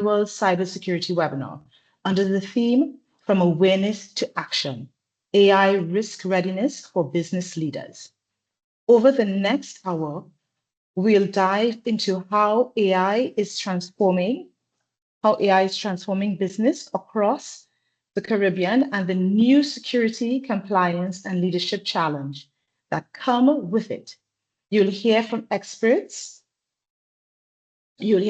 annual cybersecurity webinar under the theme From Awareness to Action, AI Risk Readiness for Business Leaders. Over the next hour, we'll dive into how AI is transforming business across the Caribbean and the new security, compliance, and leadership challenge that come with it. You'll hear from experts and you'll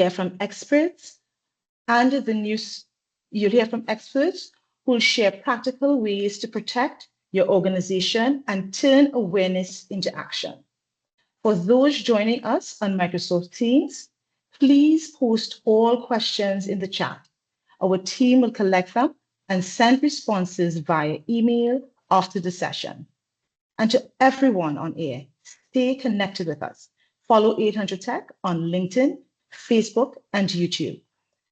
hear from experts who'll share practical ways to protect your organization and turn awareness into action. For those joining us on Microsoft Teams, please post all questions in the chat. Our team will collect them and send responses via email after the session. And to everyone on air, stay connected with us. Follow 800 Tech on LinkedIn, Facebook, and YouTube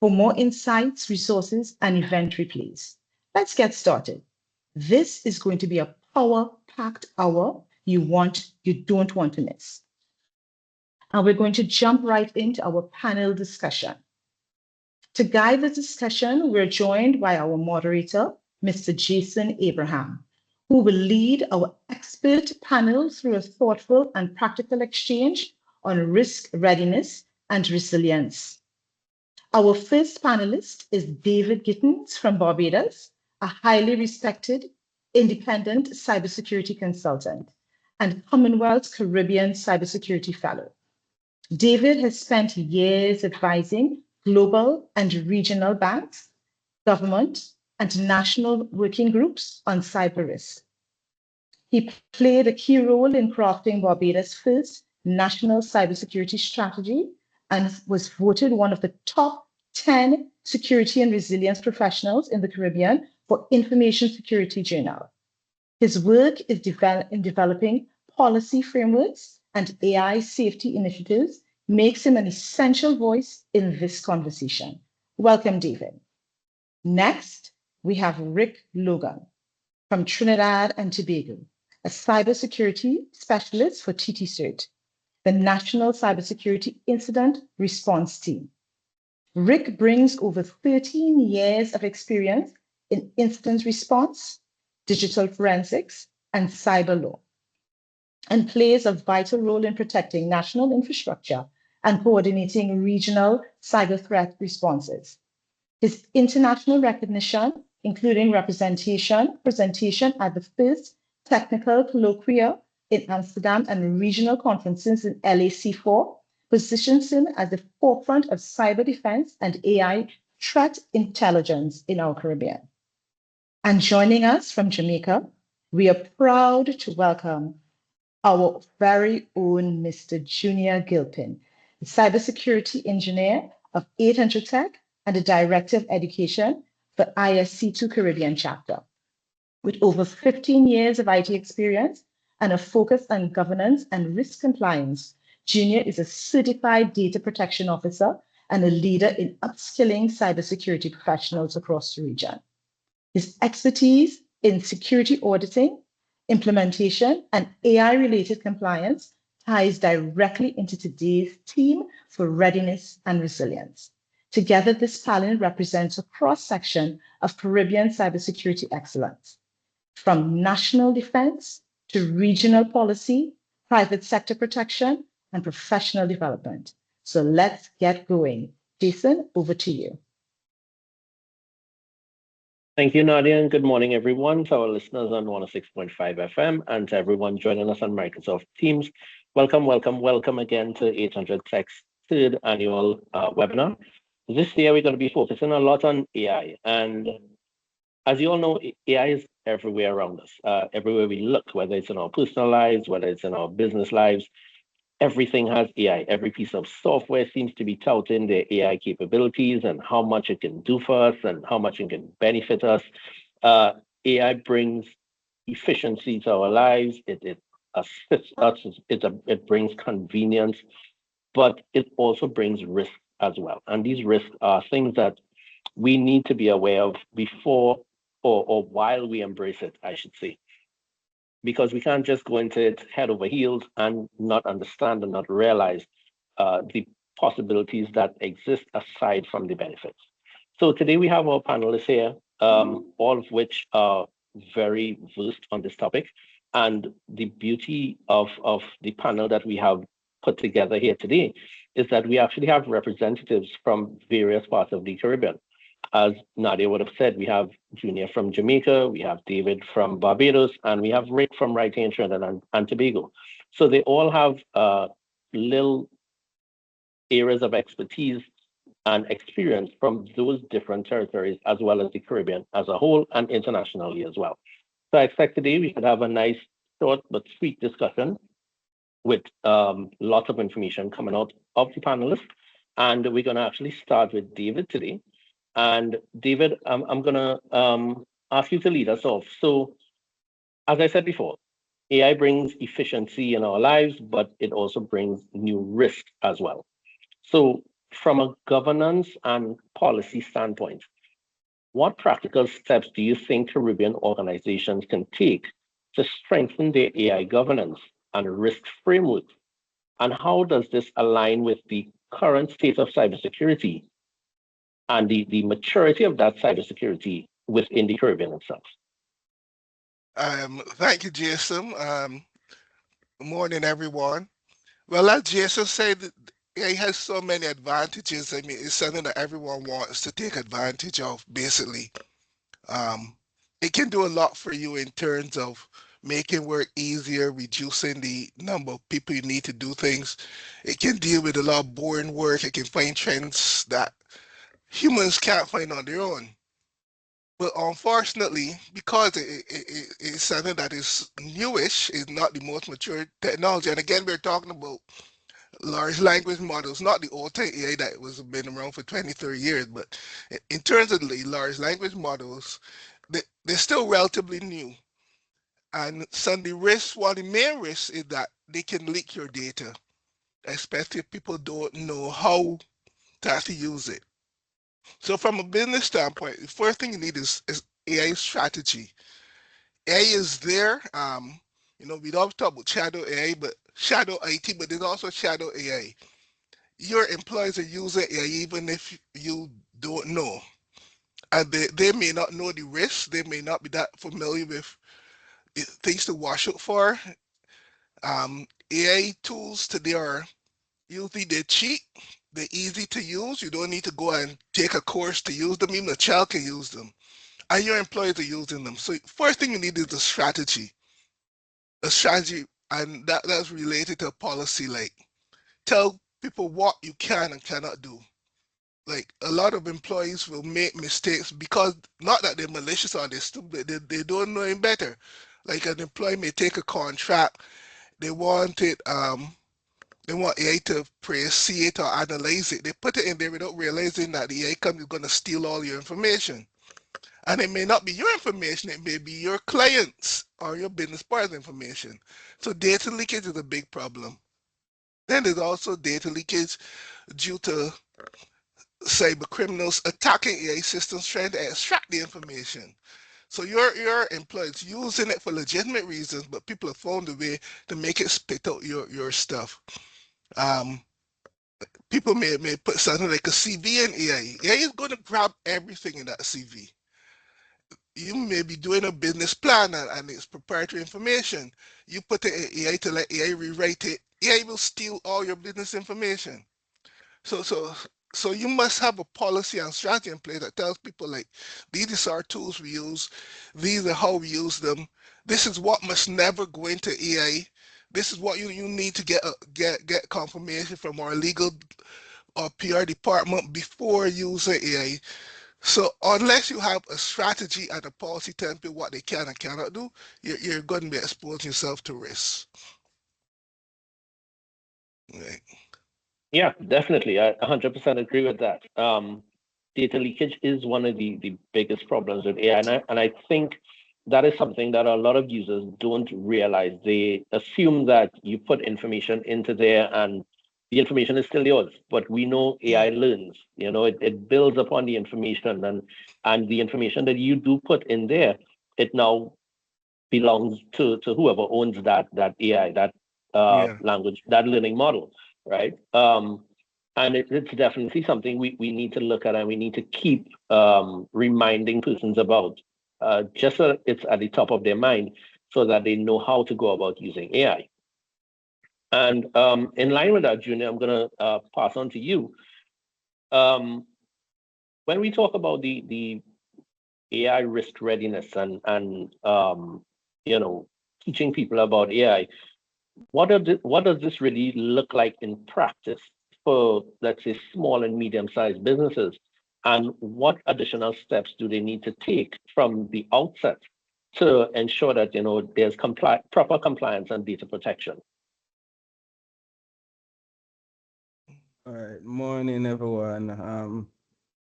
for more insights, resources, and event replays. Let's get started. This is going to be a power-packed hour you don't want to miss. And we're going to jump right into our panel discussion. To guide the discussion, we're joined by our moderator, Mr. Jason Abraham, who will lead our expert panel through a thoughtful and practical exchange on risk readiness and resilience. Our first panelist is David Gittens from Barbados, a highly respected independent cybersecurity consultant and Commonwealth Caribbean Cybersecurity Fellow. David has spent years advising global and regional banks, government, and national working groups on cyber risk. He played a key role in crafting Barbados' first national cybersecurity strategy and was voted one of the top 10 security and resilience professionals in the Caribbean for Information Security Journal. His work is in developing policy frameworks and AI safety initiatives makes him an essential voice in this conversation. Welcome, David. Next, we have Rick Logan from Trinidad and Tobago, a cybersecurity specialist for TT-CSIRT, the National Cybersecurity Incident Response Team. Rick brings over 13 years of experience in incident response, digital forensics, and cyber law, and plays a vital role in protecting national infrastructure and coordinating regional cyber threat responses. His international recognition, including presentation at the first technical colloquia in Amsterdam and regional conferences in LAC4, positions him at the forefront of cyber defense and AI threat intelligence in our Caribbean. And joining us from Jamaica, we are proud to welcome our very own Mr. Junior Gilpin, a cybersecurity engineer of 800 Tech and a director of education for ISC2 Caribbean chapter. With over 15 years of IT experience and a focus on governance and risk compliance, Junior is a certified data protection officer and a leader in upskilling cybersecurity professionals across the region. His expertise in security auditing, implementation, and AI-related compliance ties directly into today's theme for readiness and resilience. Together, this panel represents a cross-section of Caribbean cybersecurity excellence, from national defense to regional policy, private sector protection, and professional development. So let's get going. Jason, over to you. Thank you, Nadia, and good morning, everyone, to our listeners on 106.5 FM and to everyone joining us on Microsoft Teams. Welcome again to 800 Tech's third annual webinar. This year, we're going to be focusing a lot on AI. And as you all know, AI is everywhere around us, everywhere we look, whether it's in our personal lives, whether it's in our business lives. Everything has AI. Every piece of software seems to be touting their AI capabilities and how much it can do for us and how much it can benefit us. AI brings efficiency to our lives. It assists us. It brings convenience, but it also brings risk as well. And these risks are things that we need to be aware of before or while we embrace it, I should say. Because we can't just go into it head over heels and not understand and not realize the possibilities that exist aside from the benefits. So today we have our panelists here, all of which are very versed on this topic. And the beauty of the panel that we have put together here today is that we actually have representatives from various parts of the Caribbean. As Nadia would have said, we have Junior from Jamaica, we have David from Barbados, and we have Rick from right here in Trinidad and Tobago. So they all have little areas of expertise and experience from those different territories, as well as the Caribbean as a whole and internationally as well. So I expect today we should have a nice, short but sweet discussion with lots of information coming out of the panelists. And we're going to actually start with David today. And David, I'm going to ask you to lead us off. So, as I said before, AI brings efficiency in our lives, but it also brings new risks as well. So, from a governance and policy standpoint, what practical steps do you think Caribbean organizations can take to strengthen their AI governance and risk frameworks? And how does this align with the current state of cybersecurity and the maturity of that cybersecurity within the Caribbean itself? Thank you, Jason. Good morning, everyone. Well, as Jason said, it has so many advantages. I mean, it's something that everyone wants to take advantage of, basically. Um, it can do a lot for you in terms of making work easier, reducing the number of people you need to do things. It can deal with a lot of boring work. It can find trends that humans can't find on their own. But unfortunately, because it's something that is newish, is not the most mature technology. And again, we're talking about large language models, not the old AI that was been around for 20, 30 years, but in terms of the large language models, they're still relatively new. And some of the risks, one of the main risks is that they can leak your data, especially if people don't know how to actually use it. So from a business standpoint, the first thing you need is AI strategy. AI is there. We don't talk about shadow AI, but shadow IT, but there's also shadow AI. Your employees are using AI even if you don't know. And they may not know the risks. They may not be that familiar with things to watch out for. AI tools today are usually they're cheap. They're easy to use. You don't need to go and take a course to use them. Even a child can use them. And your employees are using them. So first thing you need is a strategy, and that's related to a policy. Like tell people what you can and cannot do. Like a lot of employees will make mistakes because not that they're malicious or they're stupid, they don't know any better. Like an employee may take a contract, they want it, they want AI to see it or analyze it. They put it in there without realizing that the AI company is going to steal all your information. And it may not be your information, it may be your clients or your business partner's information. So data leakage is a big problem. Then there's also data leakage due to cyber criminals attacking AI systems trying to extract the information. So your employees using it for legitimate reasons, but people have found a way to make it spit out your stuff. Um, People may put something like a CV in AI. AI is going to grab everything in that CV. You may be doing a business plan and it's proprietary information. You put it in AI to let AI rewrite it. AI will steal all your business information. So so so you must have a policy and strategy in place that tells people like these are tools we use, these are how we use them. This is what must never go into AI. This is what you need to get confirmation from our legal or PR department before using AI. So unless you have a strategy and a policy telling people what they can and cannot do, you're going to be exposing yourself to risk. Right. Yeah, definitely. I 100% agree with that. Data leakage is one of the biggest problems with AI. And I think that is something that a lot of users don't realize. They assume that you put information into there and the information is still yours. But we know AI learns, it builds upon the information and the information that you do put in there, it now belongs to whoever owns that AI, that Yeah. language, that learning model, right? And it's definitely something we need to look at, and we need to keep reminding persons about, just so it's at the top of their mind, so that they know how to go about using AI. And in line with that, Junior, I'm going to pass on to you. When we talk about the AI risk readiness and teaching people about AI, what does this really look like in practice for, let's say, small and medium-sized businesses? And what additional steps do they need to take from the outset to ensure that there's proper compliance and data protection? All right, morning everyone.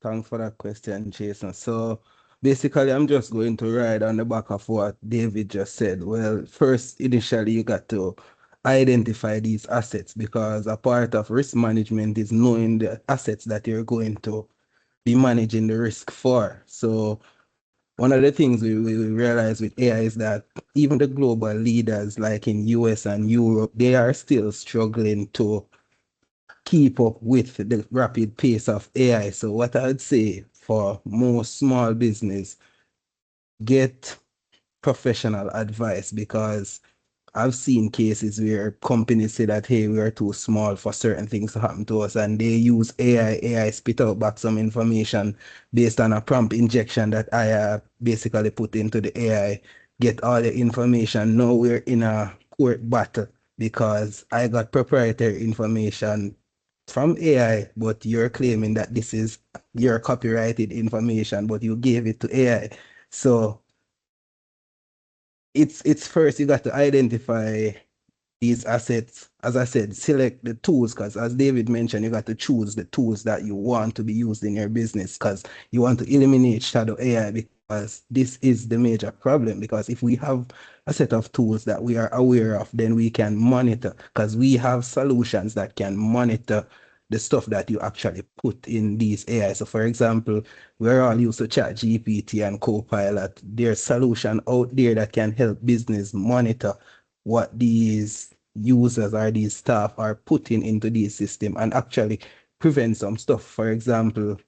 Thanks for that question, Jason. So basically, I'm just going to ride on the back of what David just said. Well, first, initially, you got to identify these assets, because a part of risk management is knowing the assets that you're going to be managing the risk for. So one of the things we realize with AI is that even the global leaders like in US and Europe, they are still struggling to keep up with the rapid pace of AI. So what I'd say for most small business, get professional advice, because I've seen cases where companies say that, hey, we are too small for certain things to happen to us, and they use AI. AI spit out back some information based on a prompt injection that I basically put into the AI, get all the information. Now we're in a court battle because I got proprietary information from AI, but you're claiming that this is your copyrighted information, but you gave it to AI. So it's first you got to identify these assets. As I said, select the tools, because as David mentioned, you got to choose the tools that you want to be used in your business, because you want to eliminate shadow AI, because this is the major problem. Because if we have a set of tools that we are aware of, then we can monitor, because we have solutions that can monitor the stuff that you actually put in these AI. So for example, we're all used to ChatGPT and Copilot. There's solution out there that can help business monitor what these users or these staff are putting into these systems and actually prevent some stuff. For example,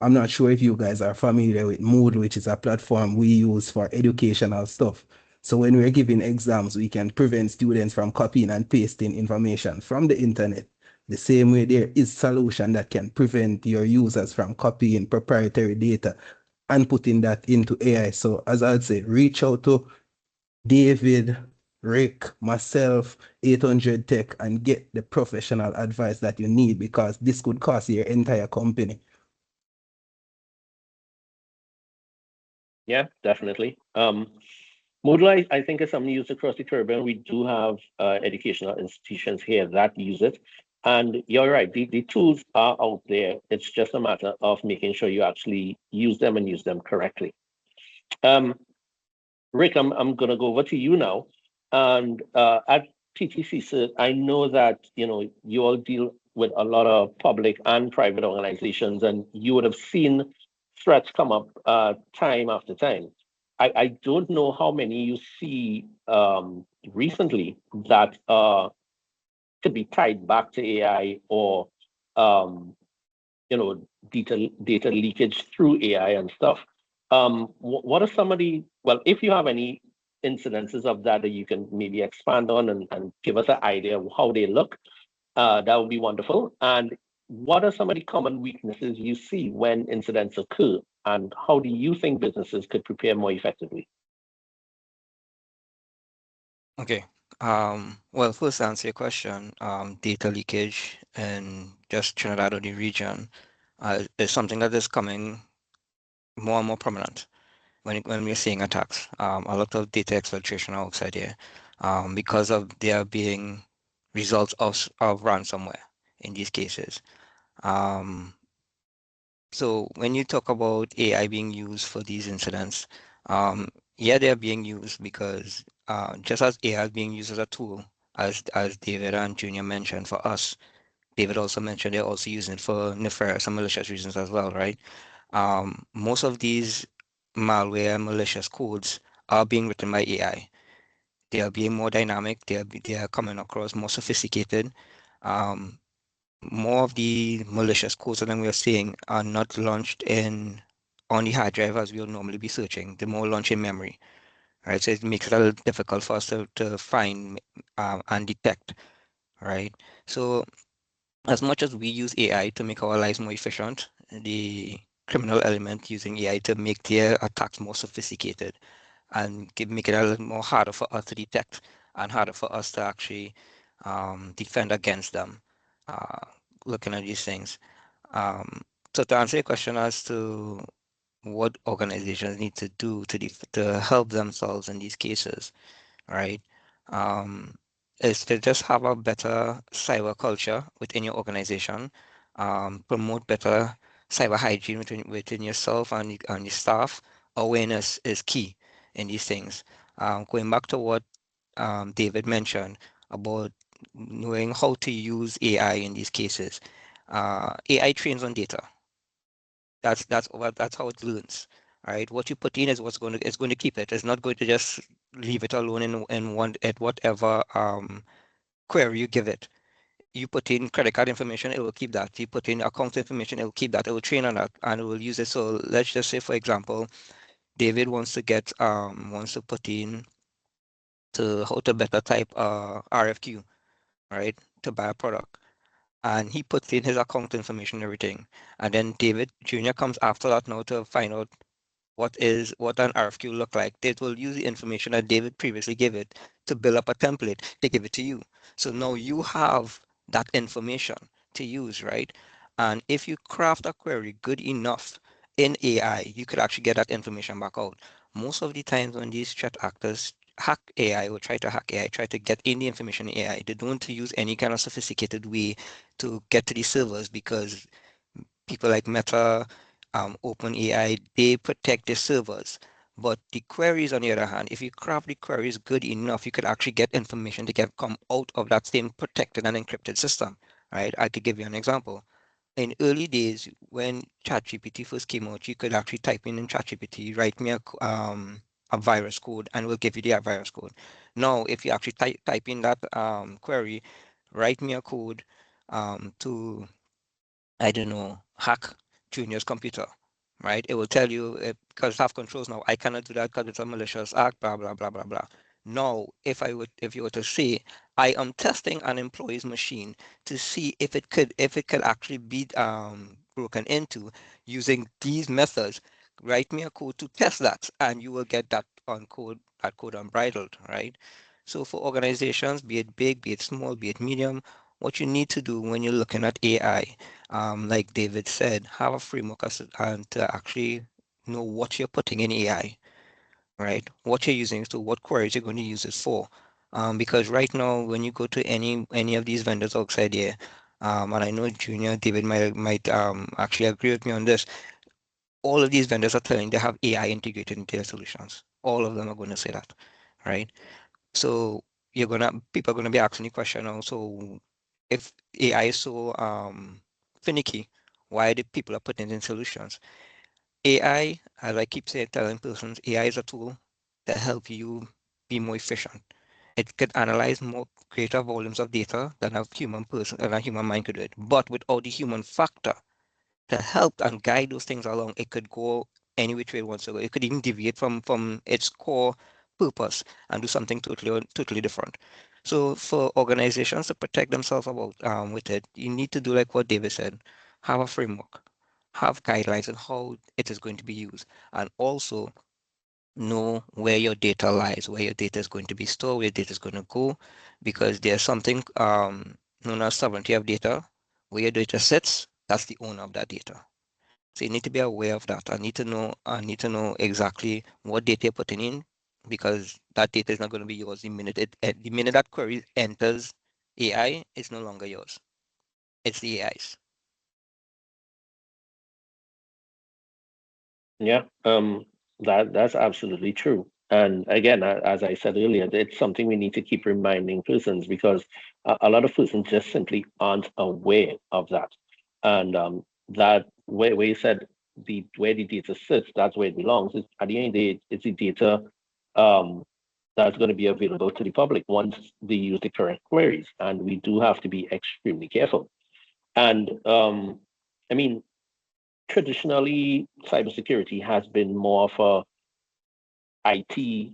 I'm not sure if you guys are familiar with Moodle, which is a platform we use for educational stuff. So when we're giving exams, we can prevent students from copying and pasting information from the internet. The same way, there is solution that can prevent your users from copying proprietary data and putting that into AI. So as I'd say, reach out to David, Rick, myself, 800 Tech, and get the professional advice that you need, because this could cost your entire company. Yeah, definitely. Moodle, I think, is something used across the Caribbean. We do have educational institutions here that use it. And you're right, the tools are out there. It's just a matter of making sure you actually use them and use them correctly. Rick, I'm going to go over to you now. And at TT-CSIRT, I know that you all deal with a lot of public and private organizations, and you would have seen threats come up time after time. I don't know how many you see recently that could be tied back to AI, or um, data leakage through AI and stuff. What are some of the, well, if you have any incidences of that you can maybe expand on and give us an idea of how they look, that would be wonderful. And what are some of the common weaknesses you see when incidents occur, and how do you think businesses could prepare more effectively? Okay. Well, first to answer your question, data leakage and just Trinidad or the region is something that is coming more and more prominent when we're seeing attacks. A lot of data exfiltration outside here, because of there being results of ransomware in these cases. Um, so when you talk about AI being used for these incidents, yeah, they're being used because just as AI is being used as a tool, as David and Junior mentioned for us, David also mentioned they're also using it for nefarious and malicious reasons as well, right? Most of these malware and malicious codes are being written by AI. They are being more dynamic. They are coming across more sophisticated. Um, more of the malicious codes that we are seeing are not launched on the hard drive as we will normally be searching. They're more launched in memory, right? So it makes it a little difficult for us to find and detect, right? So as much as we use AI to make our lives more efficient, the criminal element using AI to make their attacks more sophisticated and make it a little more harder for us to detect and harder for us to actually defend against them. Uh, Looking at these things. Um, so to answer your question as to what organizations need to do to help themselves in these cases, right? Um, is to just have a better cyber culture within your organization, promote better cyber hygiene within yourself and your staff. Awareness is key in these things. Going back to what David mentioned about knowing how to use AI in these cases. AI trains on data. That's how it learns, right? What you put in is what's going to keep it. It's not going to just leave it alone in one at whatever query you give it. You put in credit card information, it will keep that. You put in account information, it will keep that. It will train on that and it will use it. So let's just say, for example, David wants to put in to how to better type RFQ, right? To buy a product. And he puts in his account information and everything. And then David Jr. comes after that now to find out what an RFQ look like. They will use the information that David previously gave it to build up a template to give it to you. So now you have that information to use, right? And if you craft a query good enough in AI, you could actually get that information back out. Most of the times when these threat actors hack AI or try to hack AI, try to get in the information in AI, they don't use any kind of sophisticated way to get to the servers because people like Meta, OpenAI, they protect their servers. But the queries, on the other hand, if you craft the queries good enough, you could actually get information that can come out of that same protected and encrypted system, right? I could give you an example. In early days, when ChatGPT first came out, you could actually type in ChatGPT, write me a virus code, and we'll give you the virus code. Now, if you actually type in that query, write me a code to I don't know, hack Junior's computer, right? It will tell you because I have controls now. I cannot do that because it's a malicious act, blah blah blah blah blah. Now, if you were to say, I am testing an employee's machine to see if it could actually be broken into using these methods, write me a code to test that, and you will get that code unbridled, right? So for organizations, be it big, be it small, be it medium, what you need to do when you're looking at AI like David said, have a framework and to actually know what you're putting in AI, right? What you're using, so what queries you're going to use it for. Because right now, when you go to any of these vendors outside here, and I know Junior David might actually agree with me on this. All of these vendors are telling they have AI integrated into their solutions. All of them are going to say that, right? So people are gonna be asking the question also, if AI is so finicky, why do people are putting in solutions? AI, as I keep saying, telling persons, AI is a tool to help you be more efficient. It could analyze more greater volumes of data than a human mind could do it, but without the human factor to help and guide those things along, it could go any which way it wants to go. It could even deviate from its core purpose and do something totally different. So for organizations to protect themselves about with it, you need to do like what David said, have a framework, have guidelines on how it is going to be used, and also know where your data lies, where your data is going to be stored, where your data is going to go, because there's something known as sovereignty of data. Where your data sits, that's the owner of that data. So you need to be aware of that. I need to know exactly what data you're putting in because that data is not going to be yours the minute that query enters AI, it's no longer yours. It's the AI's. Yeah, that's absolutely true. And again, as I said earlier, it's something we need to keep reminding persons because a lot of persons just simply aren't aware of that. And that where you said where the data sits, that's where it belongs. At the end of the day, it's the data um, that's going to be available to the public once they use the correct queries. And we do have to be extremely careful. And I mean, traditionally, cybersecurity has been more of a IT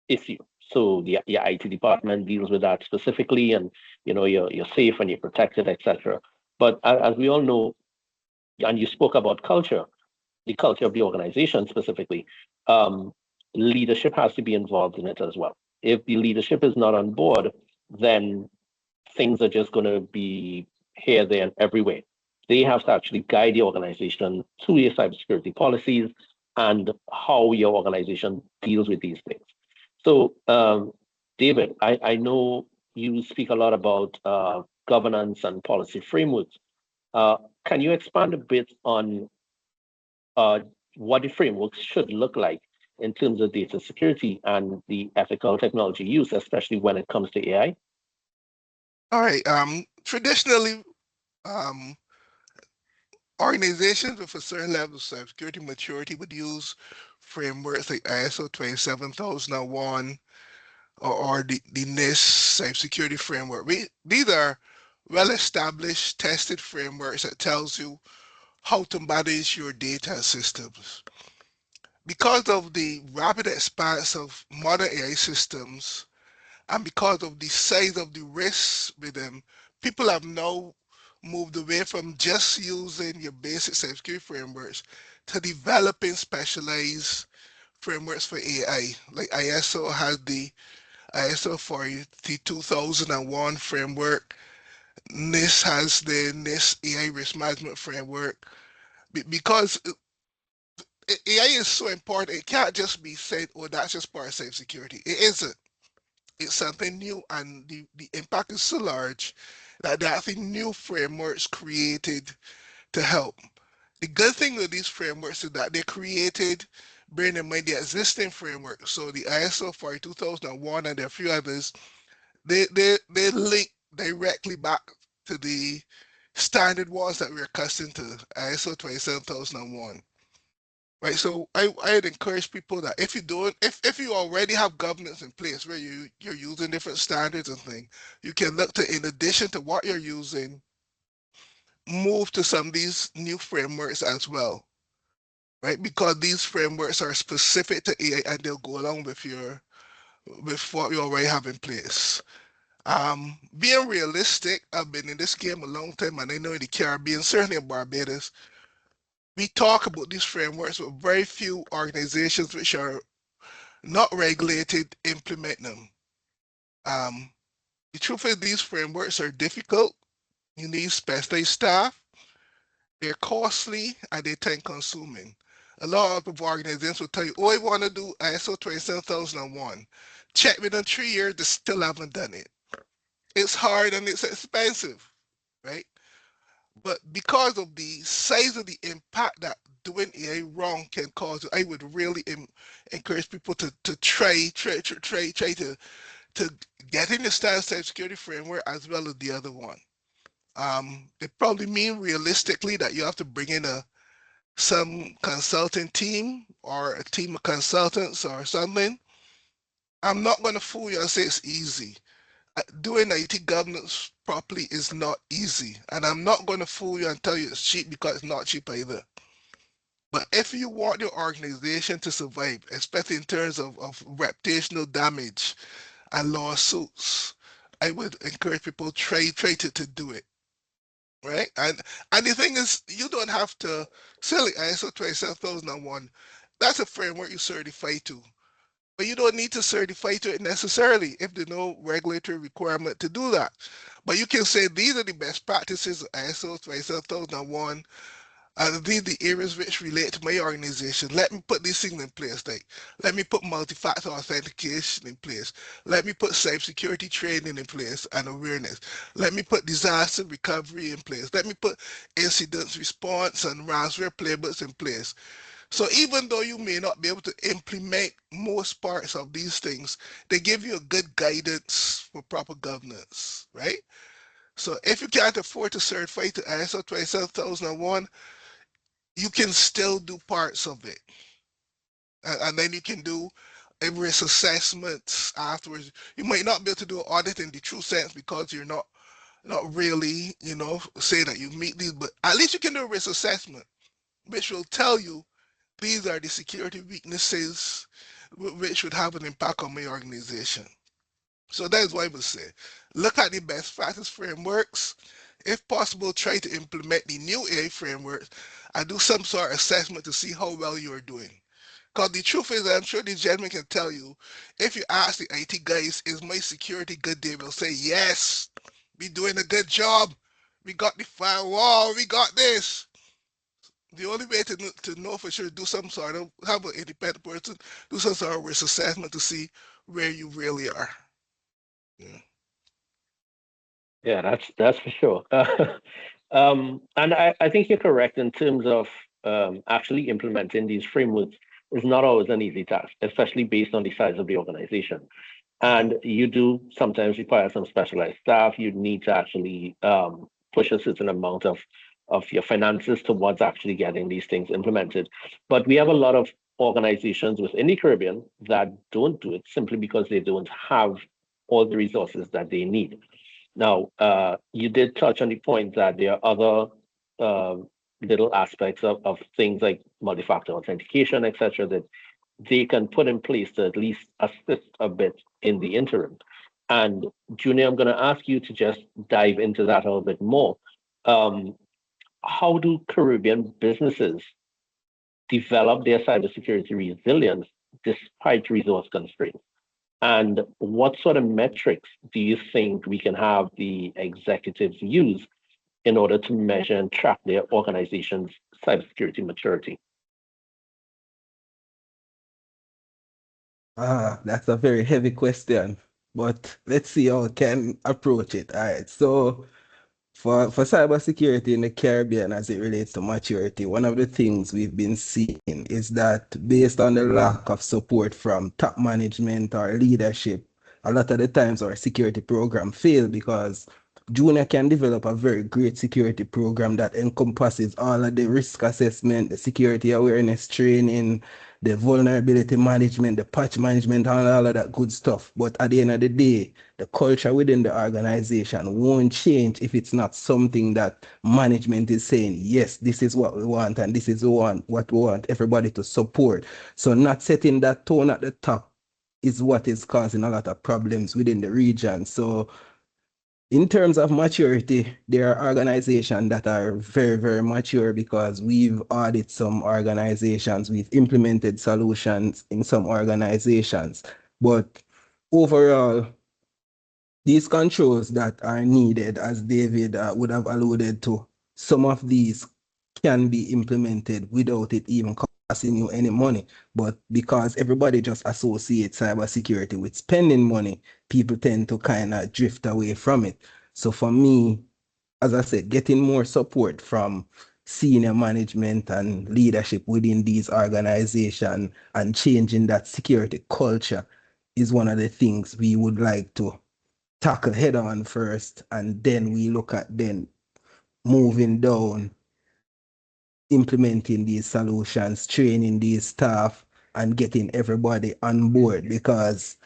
issue. So the your IT department deals with that specifically, and you're safe and you're protected, etc. But as we all know, and you spoke about culture, the culture of the organization specifically, um, leadership has to be involved in it as well. If the leadership is not on board, then things are just going to be here, there, and everywhere. They have to actually guide the organization through your cybersecurity policies and how your organization deals with these things. So, David, I know you speak a lot about governance and policy frameworks. Uh, can you expand a bit on uh, what the frameworks should look like in terms of data security and the ethical technology use, especially when it comes to AI? All right. Traditionally, um, organizations with a certain level of cybersecurity maturity would use frameworks like ISO 27001 or the NIST cybersecurity framework. These are well-established, tested frameworks that tells you how to manage your data systems. Because of the rapid expanse of modern AI systems, and because of the size of the risks with them, people have now moved away from just using your basic cybersecurity frameworks to developing specialized frameworks for AI. Like ISO has the ISO for the 2001 framework. NIST has the NIST AI risk management framework. Because AI is so important, it can't just be said, oh, that's just part of cybersecurity. It isn't. It's something new, and the impact is so large that there are actually new frameworks created to help. The good thing with these frameworks is that they're created bearing in mind the existing framework. So the ISO for 2001 and there are a few others, they link directly back to the standard ones that we're accustomed to, ISO 27001. Right, so I'd encourage people that if you don't, if you already have governance in place where you're using different standards and things, you can look to, in addition to what you're using, move to some of these new frameworks as well, right? Because these frameworks are specific to AI and they'll go along with what you already have in place. Being realistic, I've been in this game a long time, and I know in the Caribbean, certainly in Barbados, we talk about these frameworks, but very few organizations which are not regulated implement them. Um, the truth is, these frameworks are difficult. You need specialized staff. They're costly and they're time consuming. A lot of organizations will tell you, oh, I want to do ISO 27001. Check within 3 years, they still haven't done it. It's hard and it's expensive, right? But because of the size of the impact that doing AI wrong can cause, I would really encourage people to try to get in the standard cybersecurity framework as well as the other one. It probably mean realistically that you have to bring in some consulting team or a team of consultants or something. I'm not going to fool you and say it's easy. Doing IT governance properly is not easy, and I'm not going to fool you and tell you it's cheap because it's not cheap either. But if you want your organization to survive, especially in terms of reputational damage and lawsuits, I would encourage people to do it, right? And the thing is, you don't have to silly ISO 27001. That's a framework you certify to, but you don't need to certify to it necessarily if there's no regulatory requirement to do that. But you can say these are the best practices of ISO 27001. These are the areas which relate to my organization. Let me put these things in place. Like, let me put multi-factor authentication in place. Let me put cybersecurity training in place and awareness. Let me put disaster recovery in place. Let me put incident response and ransomware playbooks in place. So even though you may not be able to implement most parts of these things, they give you a good guidance for proper governance, right? So if you can't afford to certify to ISO 27001, you can still do parts of it. And then you can do a risk assessments afterwards. You might not be able to do an audit in the true sense because you're not not really, say that you meet these, but at least you can do a risk assessment, which will tell you these are the security weaknesses which would have an impact on my organization. So that is what I would say. Look at the best practice frameworks. If possible, try to implement the new AI frameworks and do some sort of assessment to see how well you are doing. Because the truth is, I'm sure these gentlemen can tell you, if you ask the IT guys, is my security good? They will say, yes, we doing a good job. We got the firewall, we got this. The only way to know for sure, do some sort of, have an independent person, do some sort of risk assessment to see where you really are. Yeah. Yeah, that's for sure. And I think you're correct in terms of actually implementing these frameworks is not always an easy task, especially based on the size of the organization. And you do sometimes require some specialized staff. You need to actually push a certain amount of your finances towards actually getting these things implemented. But we have a lot of organizations within the Caribbean that don't do it simply because they don't have all the resources that they need. Now, you did touch on the point that there are other little aspects of things like multi-factor authentication, etc., that they can put in place to at least assist a bit in the interim. And Junior, I'm going to ask you to just dive into that a little bit more. Um, how do Caribbean businesses develop their cybersecurity resilience despite resource constraints? And what sort of metrics do you think we can have the executives use in order to measure and track their organization's cybersecurity maturity? That's a very heavy question, but let's see how we can approach it. All right. So for cybersecurity in the Caribbean as it relates to maturity, one of the things we've been seeing is that based on the lack of support from top management or leadership, a lot of the times our security program fail because Junior can develop a very great security program that encompasses all of the risk assessment, the security awareness training, the vulnerability management, the patch management, and all of that good stuff. But at the end of the day, the culture within the organization won't change if it's not something that management is saying, yes, this is what we want, and this is what we want everybody to support. So not setting that tone at the top is what is causing a lot of problems within the region. So in terms of maturity, there are organizations that are very, very mature because we've audited some organizations, we've implemented solutions in some organizations. But overall, these controls that are needed, as David would have alluded to, some of these can be implemented without it even costing you any money. But because everybody just associates cybersecurity with spending money, people tend to kind of drift away from it. So for me, as I said, getting more support from senior management and leadership within these organizations and changing that security culture is one of the things we would like to tackle head on first, and then we look at then moving down, implementing these solutions, training these staff, and getting everybody on board. Because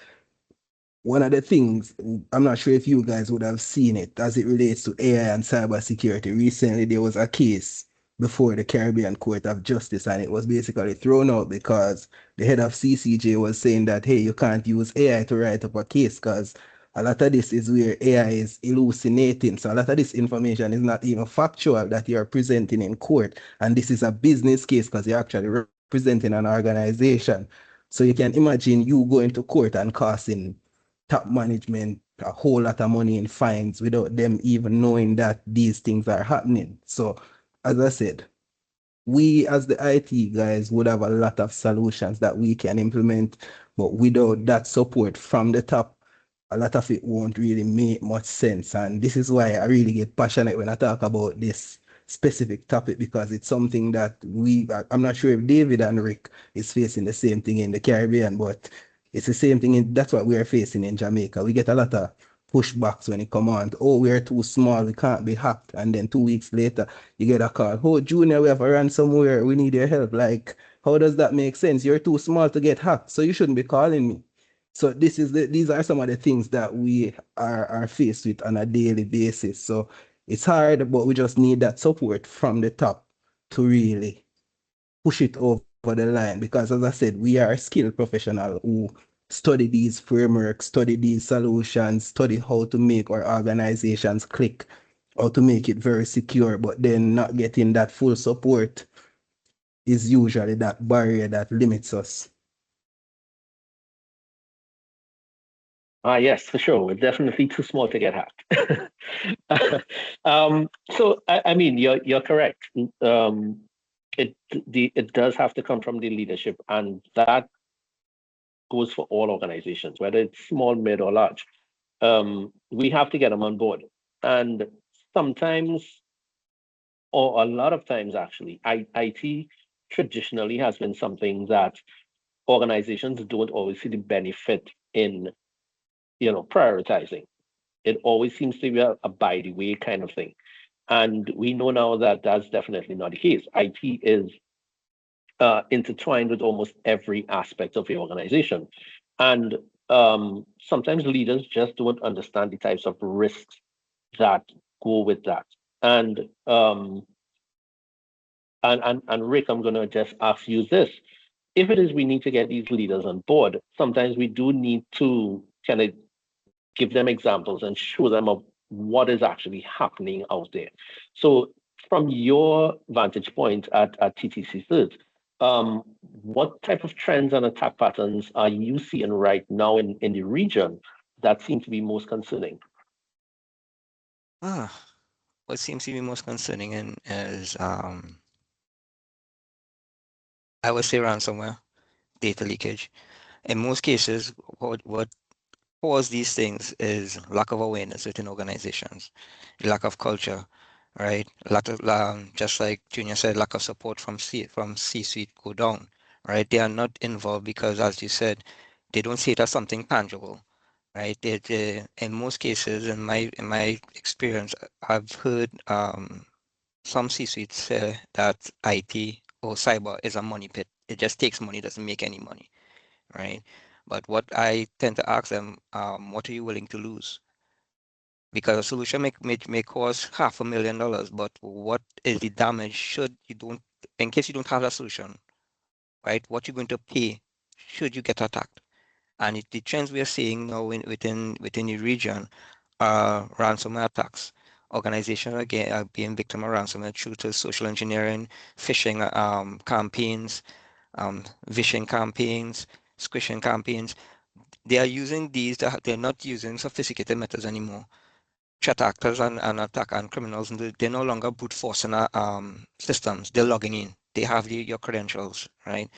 one of the things, I'm not sure if you guys would have seen it as it relates to AI and cybersecurity. Recently, there was a case before the Caribbean Court of Justice, and it was basically thrown out because the head of CCJ was saying that, hey, you can't use AI to write up a case because a lot of this is where AI is hallucinating. So a lot of this information is not even factual that you're presenting in court. And this is a business case because you're actually representing an organization. So you can imagine you going to court and costing top management a whole lot of money in fines without them even knowing that these things are happening. So as I said, we as the IT guys would have a lot of solutions that we can implement, but without that support from the top, a lot of it won't really make much sense. And this is why I really get passionate when I talk about this specific topic, because it's something that I'm not sure if David and Rick is facing the same thing in the Caribbean, but it's the same thing. That's what we're facing in Jamaica. We get a lot of pushbacks when it come on. Oh, we're too small, we can't be hacked. And then 2 weeks later, you get a call. Oh, Junior, we have a ransomware. We need your help. Like, how does that make sense? You're too small to get hacked, so you shouldn't be calling me. So these are some of the things that we are faced with on a daily basis. So it's hard, but we just need that support from the top to really push it over the line. Because as I said, we are skilled professionals who study these frameworks, study these solutions, study how to make our organizations click, how to make it very secure, but then not getting that full support is usually that barrier that limits us. Yes, for sure. We're definitely too small to get hacked. So I mean, you're correct. It does have to come from the leadership, and that goes for all organizations, whether it's small, mid, or large. We have to get them on board, and sometimes, or a lot of times, actually, IT traditionally has been something that organizations don't always see the benefit in, prioritizing. It always seems to be a by the way kind of thing. And we know now that that's definitely not the case. IT is intertwined with almost every aspect of the organization. And sometimes leaders just don't understand the types of risks that go with that. And and Rick, I'm gonna just ask you this. If it is we need to get these leaders on board, sometimes we do need to kind of give them examples and show them of what is actually happening out there. So, from your vantage point at TT-CSIRT, what type of trends and attack patterns are you seeing right now in the region that seem to be most concerning? What seems to be most concerning is I would say ransomware, data leakage. In most cases, what cause these things is lack of awareness within organizations, lack of culture, right? Lack of, just like Junior said, lack of support from C-suite go down, right? They are not involved because, as you said, they don't see it as something tangible, right? In most cases, in my experience, I've heard some C-suites say that IT or cyber is a money pit. It just takes money, doesn't make any money, right? But what I tend to ask them, what are you willing to lose? Because a solution may cost $500,000, but what is the damage should you don't, in case you don't have that solution, right? What you're going to pay should you get attacked? And the trends we are seeing now within the region are ransomware attacks. Organizations again are being victim of ransomware due to social engineering, phishing campaigns, vishing campaigns, squishing campaigns. They are using these, they're not using sophisticated methods anymore. Threat actors and attack and criminals, they're no longer brute forcing our systems. They're logging in. They have your credentials, right?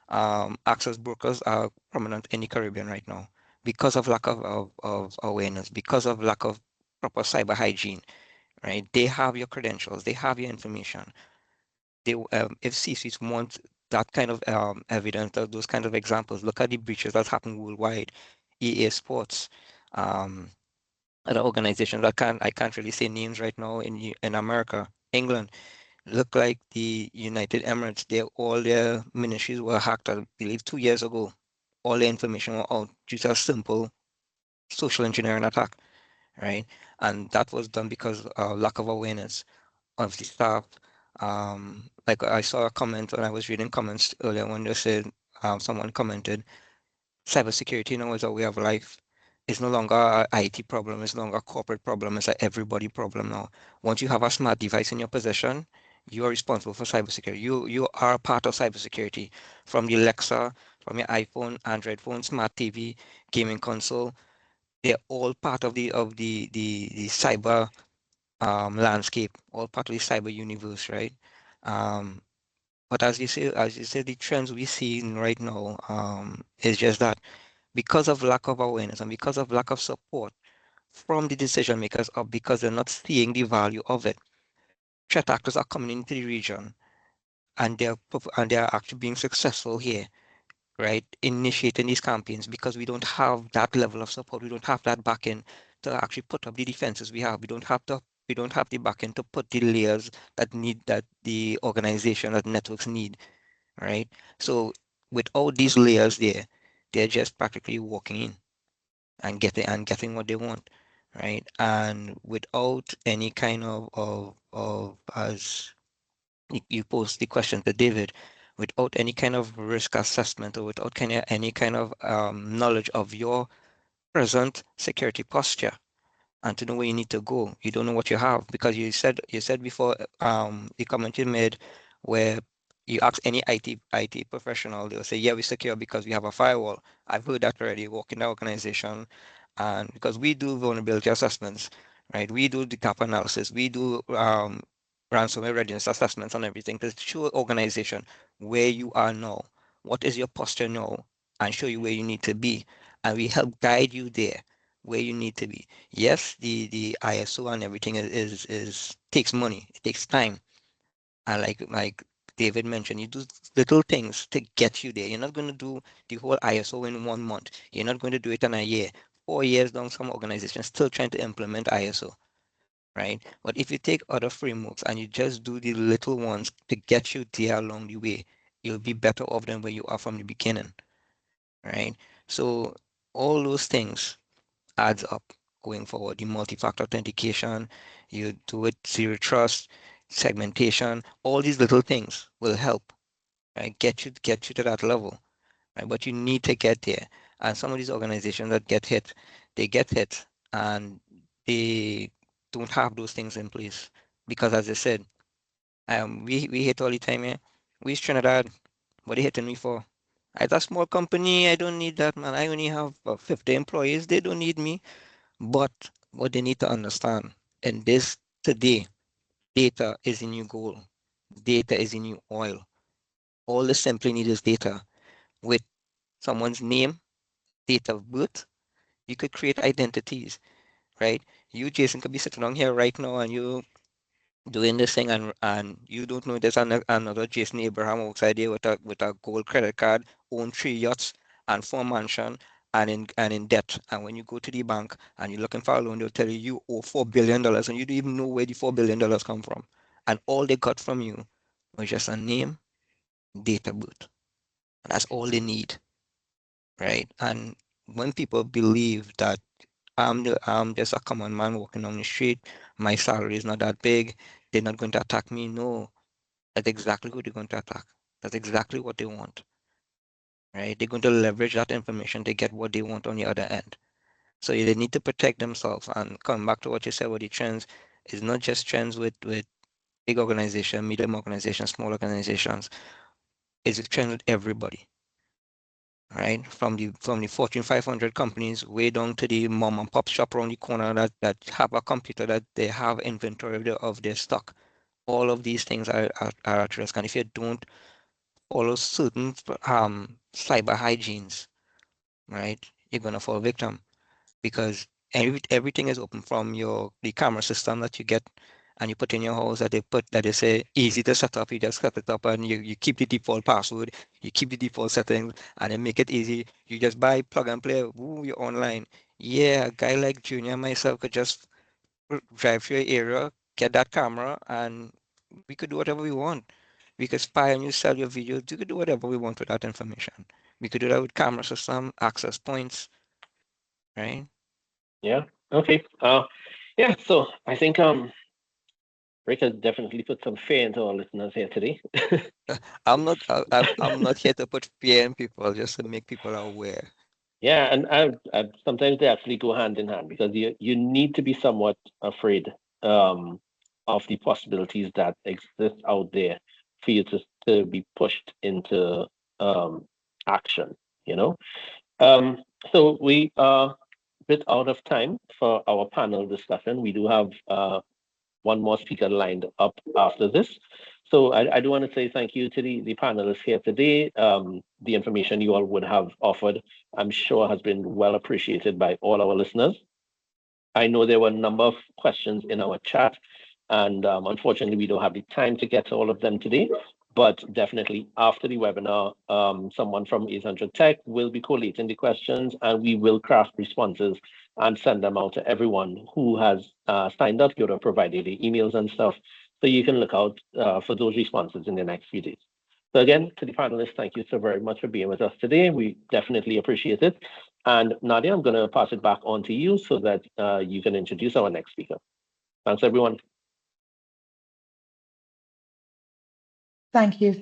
Access brokers are prominent in the Caribbean right now because of lack of awareness, because of lack of proper cyber hygiene, right? They have your credentials, they have your information. They if C-suites want that kind of evidence, those kind of examples, look at the breaches that happen worldwide. EA Sports, other organizations. I can't really say names right now in America, England. Look like the United Emirates. All their ministries were hacked, I believe, 2 years ago. All the information were out due to a simple social engineering attack, right? And that was done because of lack of awareness of the staff. Like I saw a comment when I was reading comments earlier when they said someone commented, cybersecurity now is a way of life. It's no longer an IT problem, it's no longer a corporate problem, it's an everybody problem now. Once you have a smart device in your possession, you are responsible for cybersecurity. You are a part of cybersecurity. From the Alexa, from your iPhone, Android phone, smart TV, gaming console, they're all part of the cyber landscape, all part of the cyber universe, right? Um, but as you say, the trends we see right now is just that because of lack of awareness and because of lack of support from the decision makers or because they're not seeing the value of it, threat actors are coming into the region and they're actually being successful here, right? Initiating these campaigns because we don't have that level of support. We don't have that backing to actually put up the defenses we have. We don't have the backing to put the layers that the organization, that networks need, right? So without these layers there, They're just practically walking in and getting what they want, right? And without any kind of as you posed the question to David, without any kind of risk assessment or without any kind of knowledge of your present security posture and to know where you need to go, you don't know what you have, because you said before the comment you made where you ask any IT professional, they'll say, yeah, we're secure because we have a firewall. I've heard that already, work in the organization, and because we do vulnerability assessments, right? We do the gap analysis, we do ransomware readiness assessments and everything to show organization where you are now, what is your posture now, and show you where you need to be, and we help guide you there where you need to be. Yes, the ISO and everything is takes money, it takes time, and like David mentioned, you do little things to get you there. You're not going to do the whole ISO in 1 month. You're not going to do it in a year. 4 years down, some organizations still trying to implement ISO, right? But if you take other frameworks and you just do the little ones to get you there along the way, you'll be better off than where you are from the beginning, right? So all those things adds up going forward. The multi-factor authentication, you do it zero trust, segmentation, all these little things will help, right? Get you to that level, right? But you need to get there. And some of these organizations that get hit, they get hit and they don't have those things in place. Because as I said, we hit all the time here. We Trinidad, what they hitting me for? It's a small company. I don't need that, man. I only have 50 employees. They don't need me. But what they need to understand in this today, data is in your gold. Data is in your oil. All they simply need is data. With someone's name, date of birth, you could create identities, right? You, Jason, could be sitting down here right now and you doing this thing and you don't know there's another Jason Abraham outside there with a gold credit card, own 3 yachts and 4 mansion and in debt. And when you go to the bank and you're looking for a loan, they'll tell you you owe $4 billion and you don't even know where the $4 billion come from. And all they got from you was just a name, date of birth. And that's all they need, right? And when people believe that I'm just a common man walking on the street, my salary is not that big, they're not going to attack me. No, that's exactly who they're going to attack. That's exactly what they want, right? They're going to leverage that information to get what they want on the other end. So they need to protect themselves. And coming back to what you said about the trends, it's not just trends with big organizations, medium organizations, small organizations. It's a trend with everybody, right? From the Fortune 500 companies way down to the mom and pop shop around the corner that have a computer that they have inventory of their stock. All of these things are at risk. And if you don't follow certain cyber hygienes, right, you're gonna fall victim because everything is open from the camera system that you get and you put in your house that they say easy to set up. You just set it up and you keep the default password, you keep the default settings, and then make it easy. You just buy plug and play. Ooh, you're online. Yeah, a guy like Junior and myself could just drive to your area, get that camera, and we could do whatever we want. We could spy on you, sell your videos. You could do whatever we want with that information. We could do that with camera system, access points, right? Yeah. Okay. Yeah. So I think Rick has definitely put some fear into our listeners here today. I'm not here to put fear in people, just to make people aware. Yeah, and I sometimes they actually go hand in hand because you need to be somewhat afraid of the possibilities that exist out there for you to be pushed into action, you know. Um, so we are a bit out of time for our panel discussion. We do have one more speaker lined up after this. So I do want to say thank you to the panelists here today. The information you all would have offered, I'm sure, has been well appreciated by all our listeners. I know there were a number of questions in our chat, and unfortunately, we don't have the time to get to all of them today. But definitely after the webinar, someone from 800 Tech will be collating the questions, and we will craft responses and send them out to everyone who has signed up. You would have provided the emails and stuff, so you can look out for those responses in the next few days. So again, to the panelists, thank you so very much for being with us today. We definitely appreciate it. And Nadia, I'm going to pass it back on to you so that you can introduce our next speaker. Thanks, everyone. Thank you,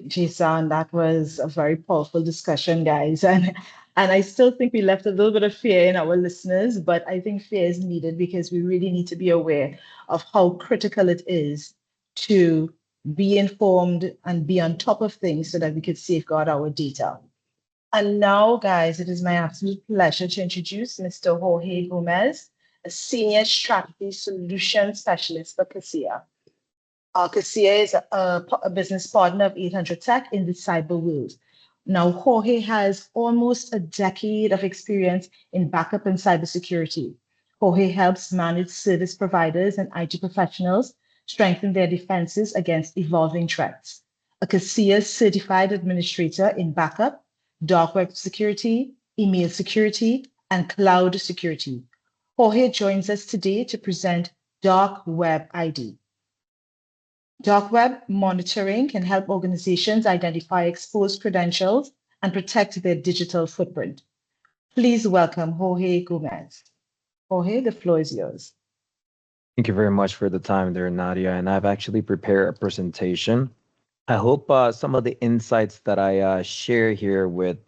Jason. That was a very powerful discussion, guys. And I still think we left a little bit of fear in our listeners, but I think fear is needed because we really need to be aware of how critical it is to be informed and be on top of things so that we could safeguard our data. And now, guys, it is my absolute pleasure to introduce Mr. Jorge Gomez, a senior strategy solution specialist for CASIA. CASIA is a business partner of 800 Tech in the cyber world. Now, Jorge has almost a decade of experience in backup and cybersecurity. Jorge helps manage service providers and IT professionals strengthen their defenses against evolving threats. A CASIA certified administrator in backup, dark web security, email security, and cloud security. Jorge joins us today to present Dark Web ID. Dark web monitoring can help organizations identify exposed credentials and protect their digital footprint. Please welcome Jorge Gomez. Jorge, the floor is yours. Thank you very much for the time there, Nadia. And I've actually prepared a presentation. I hope some of the insights that I share here with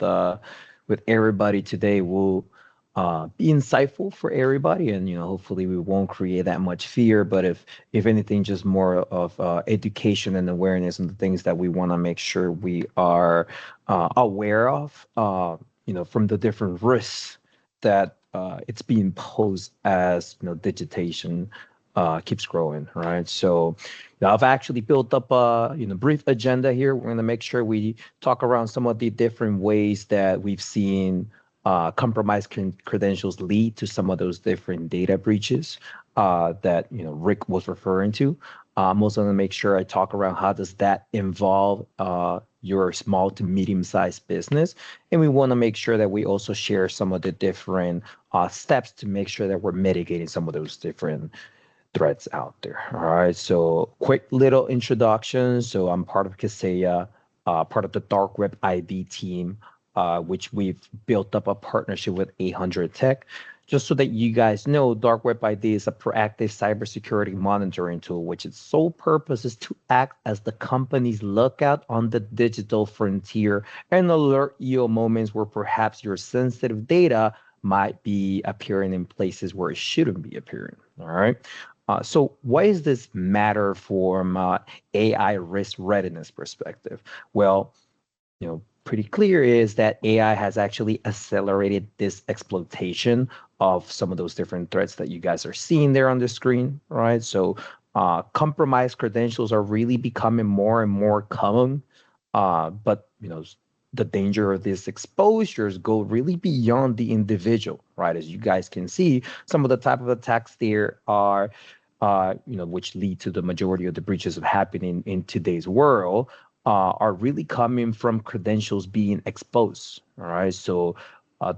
everybody today will be insightful for everybody, and hopefully we won't create that much fear. But if anything, just more of education and awareness and the things that we want to make sure we are aware of, from the different risks that it's being posed as digitation keeps growing, right? So I've actually built up a brief agenda here. We're going to make sure we talk around some of the different ways that we've seen compromised credentials lead to some of those different data breaches that Rick was referring to. I'm also going to make sure I talk around how does that involve your small to medium-sized business, and we want to make sure that we also share some of the different steps to make sure that we're mitigating some of those different threats out there. All right, so quick little introduction. So I'm part of Kaseya, part of the Dark Web ID team, which we've built up a partnership with 800 Tech. Just so that you guys know, Dark Web ID is a proactive cybersecurity monitoring tool, which its sole purpose is to act as the company's lookout on the digital frontier and alert you on moments where perhaps your sensitive data might be appearing in places where it shouldn't be appearing. All right. So why does this matter from AI risk readiness perspective? Well, pretty clear is that AI has actually accelerated this exploitation of some of those different threats that you guys are seeing there on the screen, right? So compromised credentials are really becoming more and more common, but the danger of these exposures go really beyond the individual, right? As you guys can see, some of the type of attacks there are which lead to the majority of the breaches of happening in today's world, are really coming from credentials being exposed. All right. So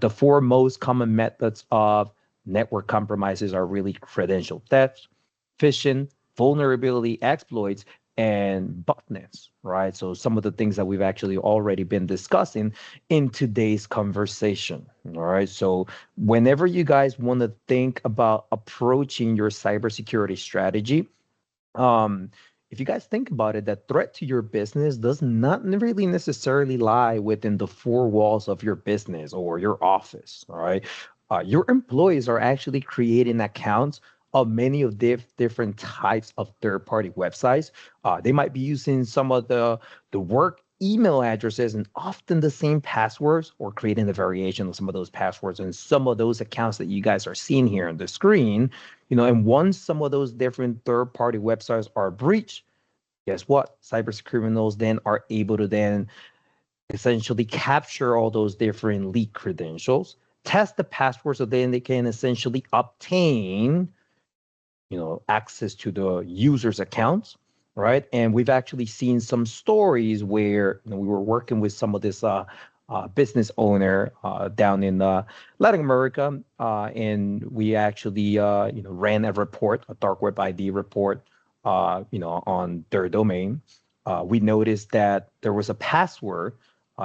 the four most common methods of network compromises are really credential theft, phishing, vulnerability exploits, and botnets, right? So some of the things that we've actually already been discussing in today's conversation. All right. So whenever you guys want to think about approaching your cybersecurity strategy, if you guys think about it, that threat to your business does not really necessarily lie within the four walls of your business or your office. All right. Your employees are actually creating accounts of many of the different types of third-party websites. They might be using some of the work email addresses and often the same passwords, or creating a variation of some of those passwords and some of those accounts that you guys are seeing here on the screen. And once some of those different third-party websites are breached, guess what? Cyber criminals then are able to then essentially capture all those different leaked credentials, test the passwords, so then they can essentially obtain access to the user's accounts, right? And we've actually seen some stories where we were working with some of this business owner down in Latin America, and we actually ran a report, a dark web ID report, on their domain. we noticed that there was a password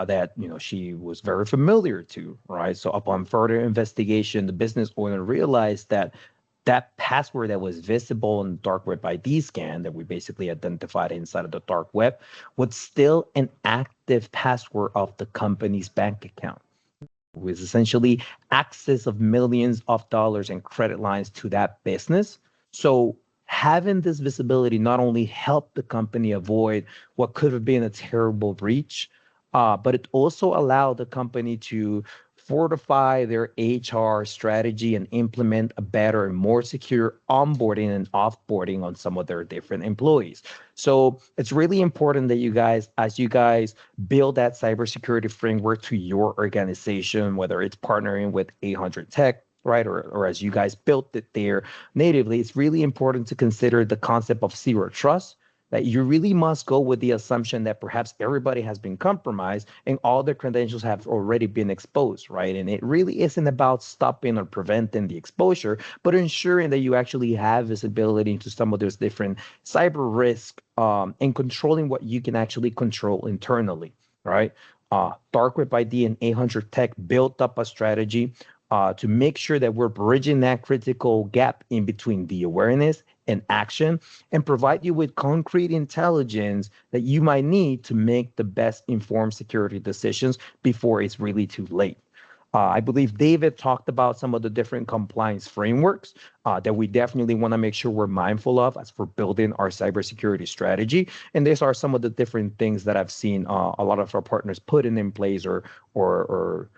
that she was very familiar to, right? So upon further investigation, the business owner realized that that password that was visible in the dark web ID scan that we basically identified inside of the dark web was still an active password of the company's bank account. It was essentially access of millions of dollars in credit lines to that business. So having this visibility not only helped the company avoid what could have been a terrible breach, but it also allowed the company to fortify their HR strategy and implement a better and more secure onboarding and offboarding on some of their different employees. So it's really important that you guys, as you guys build that cybersecurity framework to your organization, whether it's partnering with 800 Tech, right, or as you guys built it there natively, it's really important to consider the concept of zero trust, that you really must go with the assumption that perhaps everybody has been compromised and all their credentials have already been exposed, right? And it really isn't about stopping or preventing the exposure, but ensuring that you actually have visibility into some of those different cyber risk and controlling what you can actually control internally, right? Dark Web ID and 800 Tech built up a strategy to make sure that we're bridging that critical gap in between the awareness and action and provide you with concrete intelligence that you might need to make the best informed security decisions before it's really too late. I believe David talked about some of the different compliance frameworks that we definitely want to make sure we're mindful of as we're building our cybersecurity strategy. And these are some of the different things that I've seen a lot of our partners putting in place or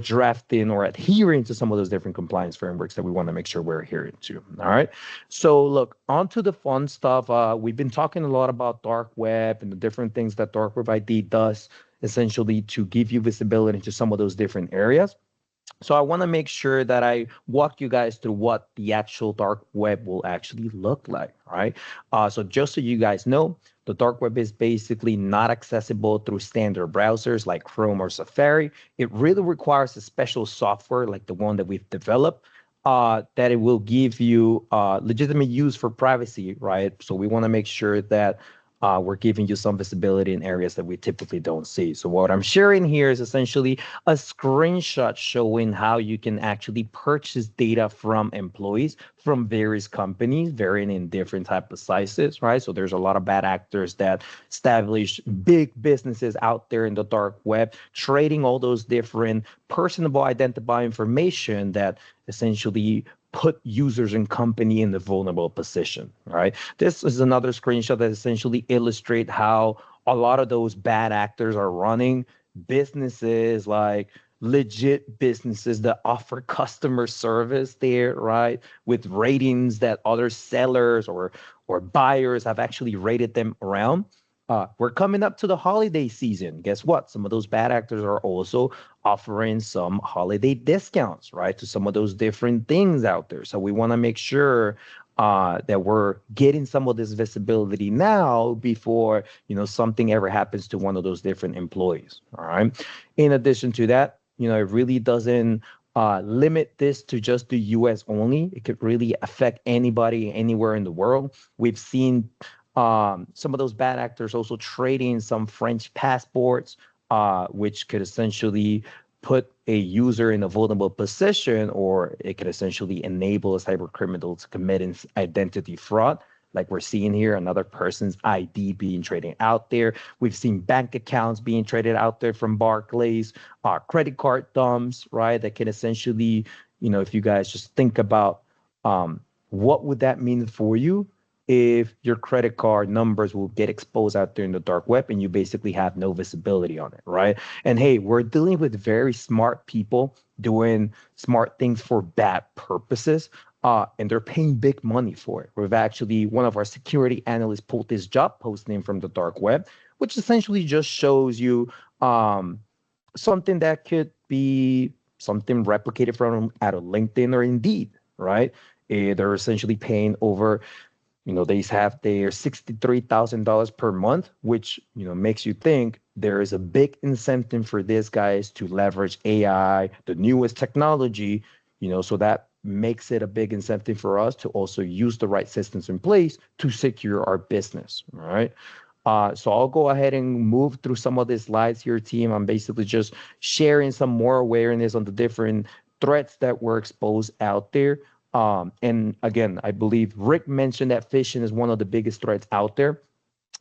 drafting or adhering to some of those different compliance frameworks that we want to make sure we're adhering to. All right. So look, on to the fun stuff. We've been talking a lot about dark web and the different things that dark web ID does essentially to give you visibility into some of those different areas. So I want to make sure that I walk you guys through what the actual dark web will actually look like, right? So just so you guys know, the dark web is basically not accessible through standard browsers like Chrome or Safari. It really requires a special software like the one that we've developed that it will give you legitimate use for privacy, right? So we want to make sure that we're giving you some visibility in areas that we typically don't see. So what I'm sharing here is essentially a screenshot showing how you can actually purchase data from employees from various companies, varying in different type of sizes, right? So there's a lot of bad actors that establish big businesses out there in the dark web, trading all those different personable identifying information that essentially put users and company in the vulnerable position, right? This is another screenshot that essentially illustrate how a lot of those bad actors are running businesses, like legit businesses that offer customer service there, right? With ratings that other sellers or buyers have actually rated them around. We're coming up to the holiday season. Guess what? Some of those bad actors are also offering some holiday discounts, right, to some of those different things out there. So we want to make sure that we're getting some of this visibility now before something ever happens to one of those different employees. All right. In addition to that, it really doesn't limit this to just the U.S. only. It could really affect anybody anywhere in the world. We've seen some of those bad actors also trading some French passports, which could essentially put a user in a vulnerable position, or it could essentially enable a cyber criminal to commit an identity fraud. Like we're seeing here, another person's ID being traded out there. We've seen bank accounts being traded out there from Barclays, credit card dumps, right? That can essentially, if you guys just think about what would that mean for you if your credit card numbers will get exposed out there in the dark web and you basically have no visibility on it, right? And hey, we're dealing with very smart people doing smart things for bad purposes, and they're paying big money for it. We've actually, one of our security analysts pulled this job posting from the dark web, which essentially just shows you something that could be something replicated from out of LinkedIn or Indeed, right? They're essentially paying over they have their $63,000 per month, which, makes you think there is a big incentive for these guys to leverage AI, the newest technology, so that makes it a big incentive for us to also use the right systems in place to secure our business. All right. So I'll go ahead and move through some of the slides here, team. I'm basically just sharing some more awareness on the different threats that were exposed out there. And again, I believe Rick mentioned that phishing is one of the biggest threats out there.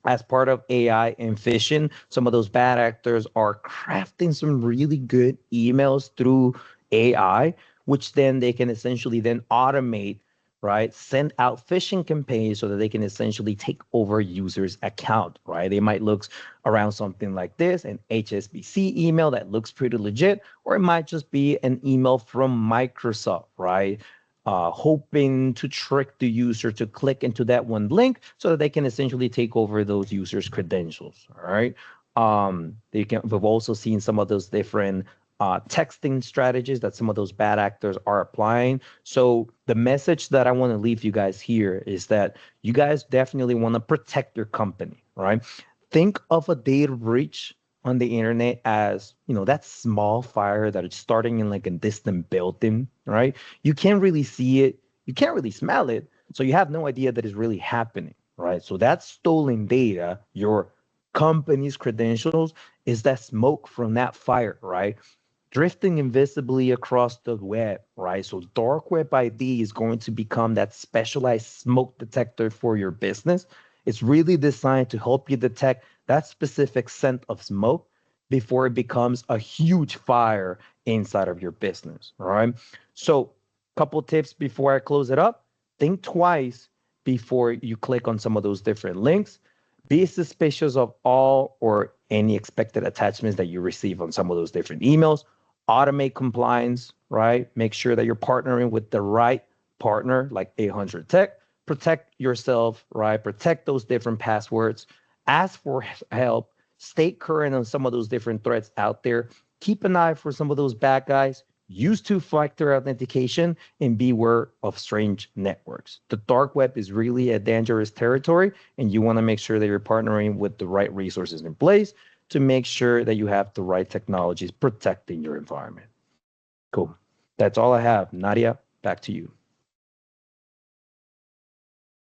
As part of AI and phishing, some of those bad actors are crafting some really good emails through AI, which then they can essentially then automate, right? Send out phishing campaigns so that they can essentially take over users' account, right? They might look around something like this, an HSBC email that looks pretty legit, or it might just be an email from Microsoft, right? Hoping to trick the user to click into that one link so that they can essentially take over those users' credentials. All right. We've also seen some of those different texting strategies that some of those bad actors are applying. So the message that I want to leave you guys here is that you guys definitely want to protect your company, right? Think of a data breach on the internet as, that small fire that is starting in like a distant building, right? You can't really see it, you can't really smell it, so you have no idea that it's really happening, right? So that stolen data, your company's credentials, is that smoke from that fire, right? Drifting invisibly across the web, right? So dark web ID is going to become that specialized smoke detector for your business. It's really designed to help you detect that specific scent of smoke before it becomes a huge fire inside of your business, all right? So couple tips before I close it up. Think twice before you click on some of those different links. Be suspicious of all or any expected attachments that you receive on some of those different emails. Automate compliance, right? Make sure that you're partnering with the right partner like 800 Tech. Protect yourself, right? Protect those different passwords. Ask for help. Stay current on some of those different threats out there. Keep an eye for some of those bad guys. Use two-factor authentication and beware of strange networks. The dark web is really a dangerous territory, and you want to make sure that you're partnering with the right resources in place to make sure that you have the right technologies protecting your environment. Cool. That's all I have. Nadia, back to you.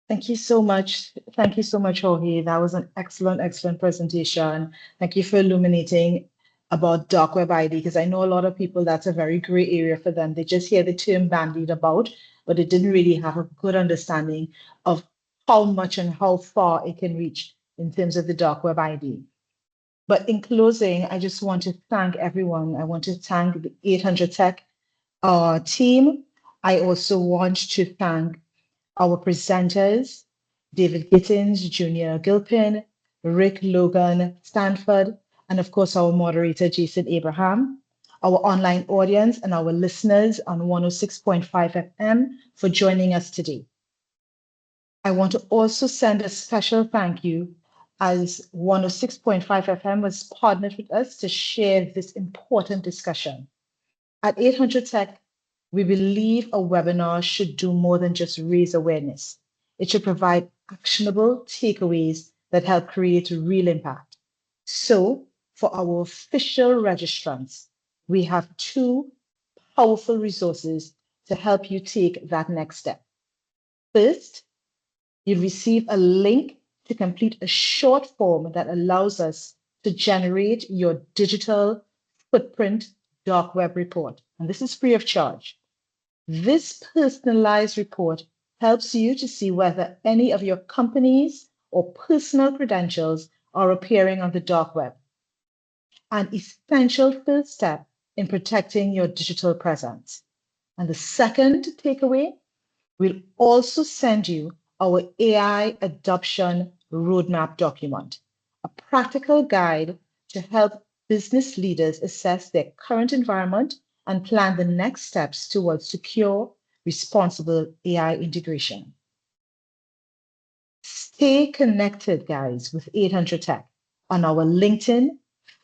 Thank you so much. Thank you so much, Jorge. That was an excellent, excellent presentation. Thank you for illuminating about dark web ID, because I know a lot of people, that's a very gray area for them. They just hear the term bandied about, but they didn't really have a good understanding of how much and how far it can reach in terms of the dark web ID. But in closing, I just want to thank everyone. I want to thank the 800 Tech team. I also want to thank our presenters, David Gittens, Junior Gilpin, Rick Logan-Stanford, and of course, our moderator, Jason Abraham, our online audience, and our listeners on 106.5 FM for joining us today. I want to also send a special thank you, as 106.5 FM was partnered with us to share this important discussion. At 800 Tech, we believe a webinar should do more than just raise awareness. It should provide actionable takeaways that help create real impact. So, for our official registrants, we have two powerful resources to help you take that next step. First, you receive a link to complete a short form that allows us to generate your digital footprint dark web report. And this is free of charge. This personalized report helps you to see whether any of your company's or personal credentials are appearing on the dark web, an essential first step in protecting your digital presence. And the second takeaway, we'll also send you our AI adoption roadmap document, a practical guide to help business leaders assess their current environment and plan the next steps towards secure, responsible AI integration. Stay connected, guys, with 800 Tech on our LinkedIn,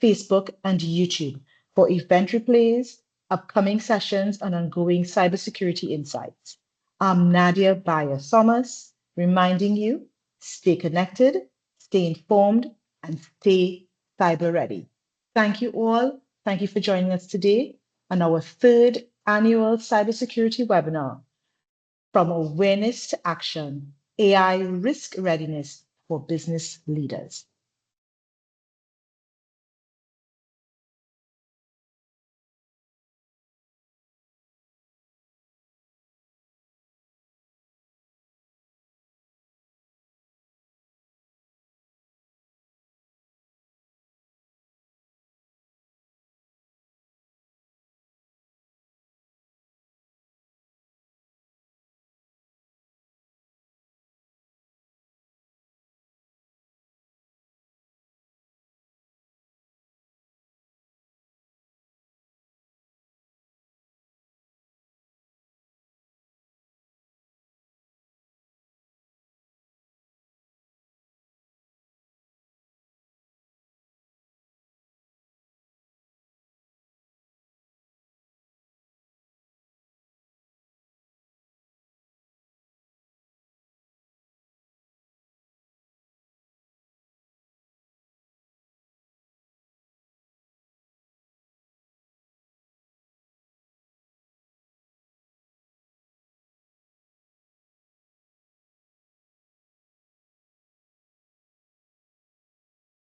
Facebook, and YouTube for event replays, upcoming sessions, and ongoing cybersecurity insights. I'm Nadia Bayer-Thomas, reminding you, stay connected, stay informed, and stay cyber ready. Thank you all. Thank you for joining us today on our third annual cybersecurity webinar, From Awareness to Action, AI Risk Readiness for business leaders.